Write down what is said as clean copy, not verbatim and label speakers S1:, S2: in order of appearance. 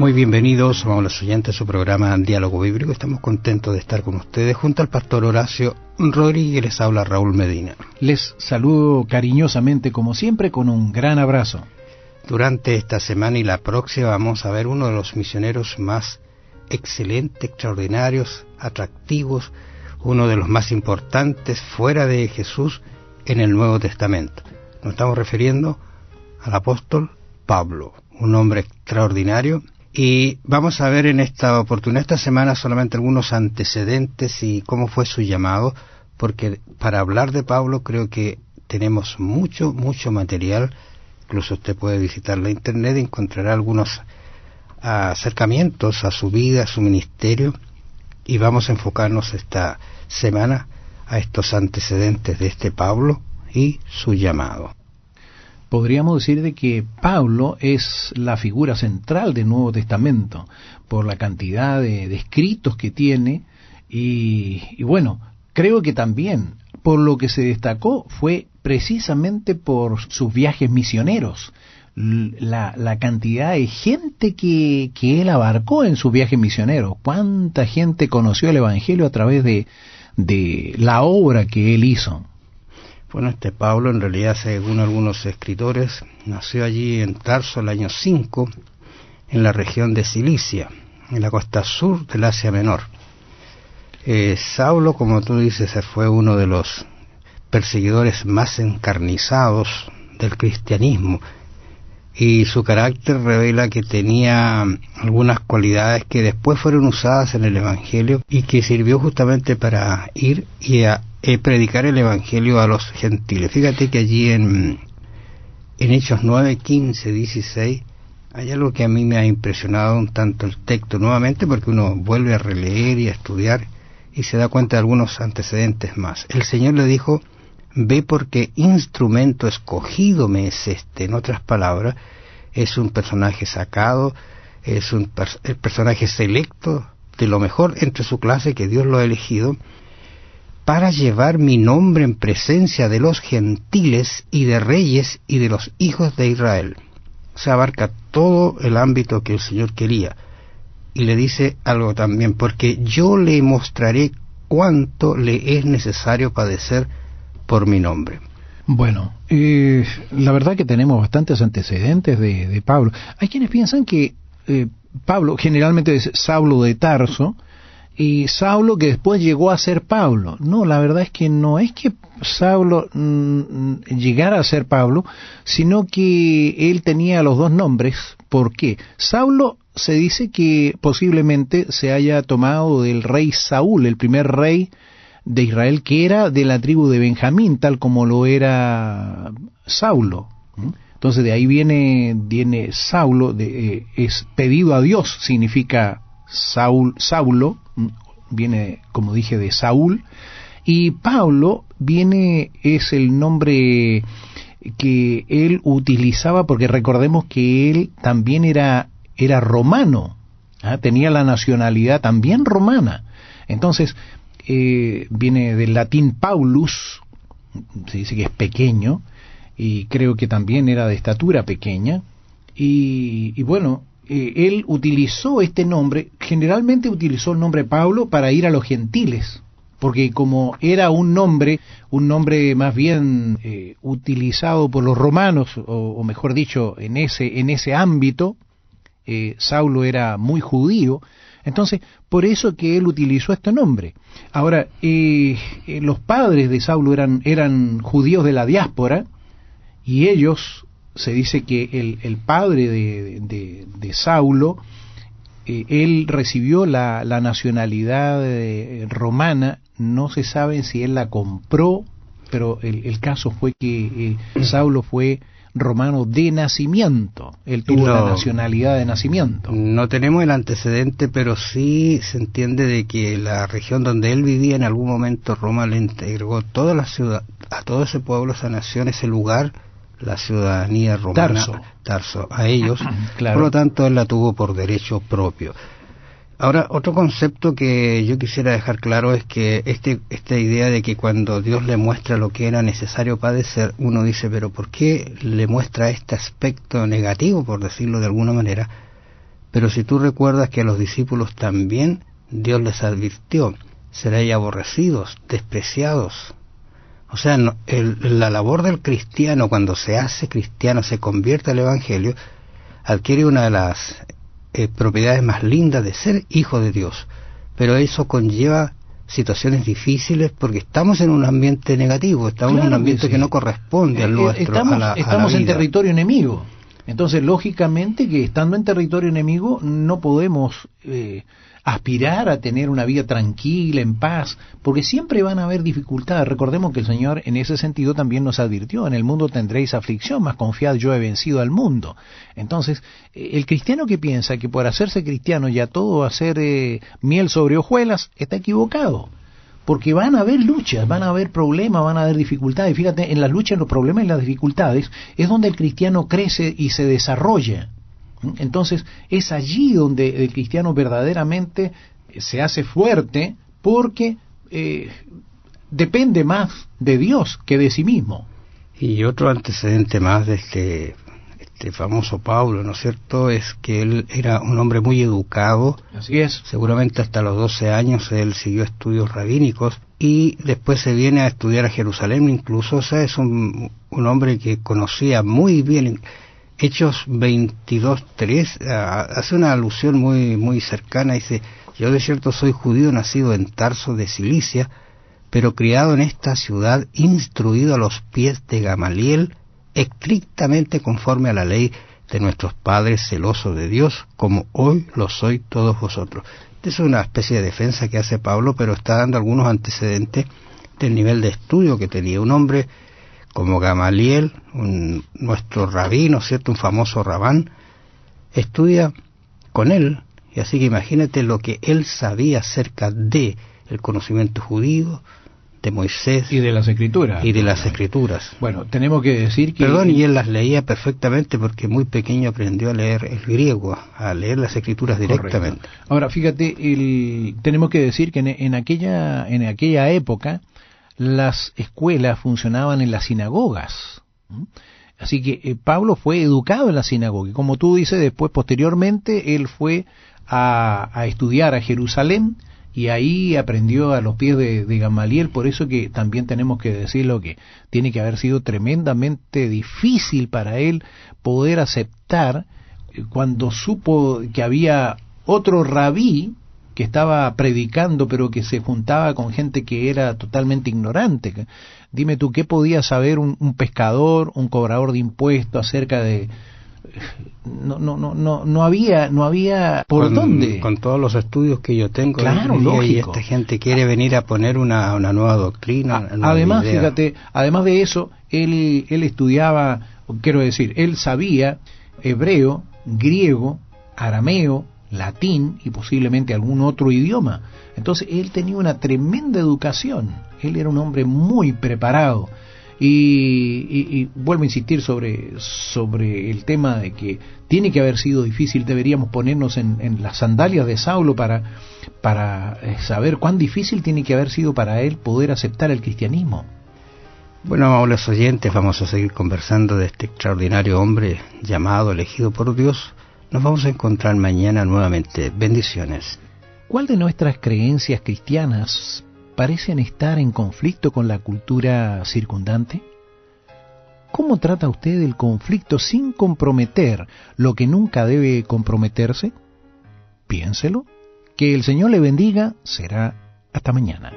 S1: Muy bienvenidos, amables oyentes, a su programa Diálogo Bíblico. Estamos contentos de estar con ustedes junto al pastor Horacio Rodríguez. Les habla Raúl Medina.
S2: Les saludo cariñosamente, como siempre, con un gran abrazo.
S1: Durante esta semana y la próxima vamos a ver uno de los misioneros más excelentes, extraordinarios, atractivos, uno de los más importantes fuera de Jesús en el Nuevo Testamento. Nos estamos refiriendo al apóstol Pablo, un hombre extraordinario. Y vamos a ver en esta oportunidad, esta semana, solamente algunos antecedentes y cómo fue su llamado, porque para hablar de Pablo creo que tenemos mucho material. Incluso usted puede visitar la internet y encontrará algunos acercamientos a su vida, a su ministerio, y vamos a enfocarnos esta semana a estos antecedentes de este Pablo y su llamado.
S2: Podríamos decir de que Pablo es la figura central del Nuevo Testamento por la cantidad de escritos que tiene y bueno, creo que también por lo que se destacó fue precisamente por sus viajes misioneros, la cantidad de gente que él abarcó en sus viajes misioneros. ¿Cuánta gente conoció el Evangelio a través de la obra que él hizo?
S1: Bueno, este Pablo, en realidad, según algunos escritores, nació allí en Tarso el año 5, en la región de Cilicia, en la costa sur del Asia Menor. Saulo, como tú dices, fue uno de los perseguidores más encarnizados del cristianismo, y su carácter revela que tenía algunas cualidades que después fueron usadas en el Evangelio y que sirvió justamente para ir y predicar el Evangelio a los gentiles. Fíjate que allí en Hechos 9, 15, 16 hay algo que a mí me ha impresionado un tanto el texto nuevamente, porque uno vuelve a releer y a estudiar y se da cuenta de algunos antecedentes más. El Señor le dijo: ve, porque instrumento escogido me es este. En otras palabras, es un personaje sacado, es el personaje selecto de lo mejor entre su clase, que Dios lo ha elegido para llevar mi nombre en presencia de los gentiles y de reyes y de los hijos de Israel. Se abarca todo el ámbito que el Señor quería. Y le dice algo también: porque yo le mostraré cuánto le es necesario padecer por mi nombre.
S2: Bueno, la verdad que tenemos bastantes antecedentes de Pablo. Hay quienes piensan que Pablo generalmente es Saulo de Tarso, y Saulo que después llegó a ser Pablo. No, la verdad es que no es que Saulo llegara a ser Pablo, sino que él tenía los dos nombres. ¿Por qué? Saulo se dice que posiblemente se haya tomado del rey Saúl, el primer rey de Israel, que era de la tribu de Benjamín, tal como lo era Saulo. Entonces de ahí viene Saulo, es pedido a Dios, significa Saulo, viene, como dije, de Saúl. Y Pablo es el nombre que él utilizaba, porque recordemos que él también era romano, tenía la nacionalidad también romana. Entonces viene del latín Paulus, se dice que es pequeño, y creo que también era de estatura pequeña, y bueno, él utilizó este nombre, generalmente utilizó el nombre Pablo para ir a los gentiles, porque como era un nombre más bien utilizado por los romanos, o mejor dicho, en ese ámbito, Saulo era muy judío. Entonces, por eso que él utilizó este nombre. Ahora, los padres de Saulo eran judíos de la diáspora, y ellos, se dice que el padre de Saulo, él recibió la nacionalidad romana. No se sabe si él la compró, pero el caso fue que Saulo fue romano de nacimiento. Él tuvo la nacionalidad de nacimiento.
S1: No tenemos el antecedente, pero sí se entiende de que la región donde él vivía, en algún momento Roma le entregó toda la ciudad, a todo ese pueblo, esa nación, ese lugar, la ciudadanía romana, Tarso a ellos. Claro. Por lo tanto, él la tuvo por derecho propio. Ahora, otro concepto que yo quisiera dejar claro es que esta idea de que cuando Dios le muestra lo que era necesario padecer, uno dice, pero ¿por qué le muestra este aspecto negativo, por decirlo de alguna manera? Pero si tú recuerdas que a los discípulos también Dios les advirtió, seréis aborrecidos, despreciados. O sea, la labor del cristiano, cuando se hace cristiano, se convierte al Evangelio, adquiere una de las propiedades más lindas de ser hijo de Dios. Pero eso conlleva situaciones difíciles porque estamos en un ambiente negativo, estamos en un ambiente que no corresponde al nuestro.
S2: Estamos en territorio enemigo. Entonces, lógicamente que estando en territorio enemigo no podemos aspirar a tener una vida tranquila, en paz, porque siempre van a haber dificultades. Recordemos que el Señor en ese sentido también nos advirtió: en el mundo tendréis aflicción, mas confiad, yo he vencido al mundo. Entonces, el cristiano que piensa que por hacerse cristiano ya todo va a ser miel sobre hojuelas, está equivocado. Porque van a haber luchas, van a haber problemas, van a haber dificultades. Fíjate, en las luchas, en los problemas y las dificultades es donde el cristiano crece y se desarrolla. Entonces, es allí donde el cristiano verdaderamente se hace fuerte, porque depende más de Dios que de sí mismo.
S1: Y otro antecedente más de este famoso Pablo, ¿no es cierto?, es que él era un hombre muy educado.
S2: Así es.
S1: Seguramente hasta los 12 años él siguió estudios rabínicos y después se viene a estudiar a Jerusalén incluso. O sea, es un hombre que conocía muy bien. Hechos 22:3 hace una alusión muy cercana. Dice: yo de cierto soy judío, nacido en Tarso de Cilicia, pero criado en esta ciudad, instruido a los pies de Gamaliel, estrictamente conforme a la ley de nuestros padres, celoso de Dios, como hoy lo sois todos vosotros. Es una especie de defensa que hace Pablo, pero está dando algunos antecedentes del nivel de estudio que tenía. Un hombre como Gamaliel, nuestro rabino, ¿cierto?, un famoso rabán, estudia con él, y así que imagínate lo que él sabía acerca de el conocimiento judío, de Moisés
S2: y de las Escrituras.
S1: Y de las Escrituras.
S2: Bueno, tenemos que decir que...
S1: y él las leía perfectamente porque muy pequeño aprendió a leer el griego, a leer las Escrituras directamente.
S2: Correcto. Ahora, fíjate, tenemos que decir que en aquella época las escuelas funcionaban en las sinagogas. Así que Pablo fue educado en la sinagoga. Y como tú dices, después, posteriormente, él fue a estudiar a Jerusalén, y ahí aprendió a los pies de Gamaliel. Por eso que también tenemos que decirlo, que tiene que haber sido tremendamente difícil para él poder aceptar cuando supo que había otro rabí que estaba predicando, pero que se juntaba con gente que era totalmente ignorante. Dime tú, ¿qué podía saber un pescador, un cobrador de impuestos acerca de... No había por dónde.
S1: Con todos los estudios que yo tengo,
S2: claro, lógico.
S1: Y esta gente quiere venir a poner una nueva doctrina.
S2: Además, fíjate, además de eso, él estudiaba, quiero decir, él sabía hebreo, griego, arameo, latín y posiblemente algún otro idioma. Entonces él tenía una tremenda educación. Él era un hombre muy preparado. Y vuelvo a insistir sobre el tema de que tiene que haber sido difícil. Deberíamos ponernos en las sandalias de Saulo para saber cuán difícil tiene que haber sido para él poder aceptar el cristianismo.
S1: Bueno, amables oyentes, vamos a seguir conversando de este extraordinario hombre llamado, elegido por Dios. Nos vamos a encontrar mañana nuevamente. Bendiciones.
S2: ¿Cuál de nuestras creencias cristianas parecen estar en conflicto con la cultura circundante? ¿Cómo trata usted el conflicto sin comprometer lo que nunca debe comprometerse? Piénselo. Que el Señor le bendiga. Será hasta mañana.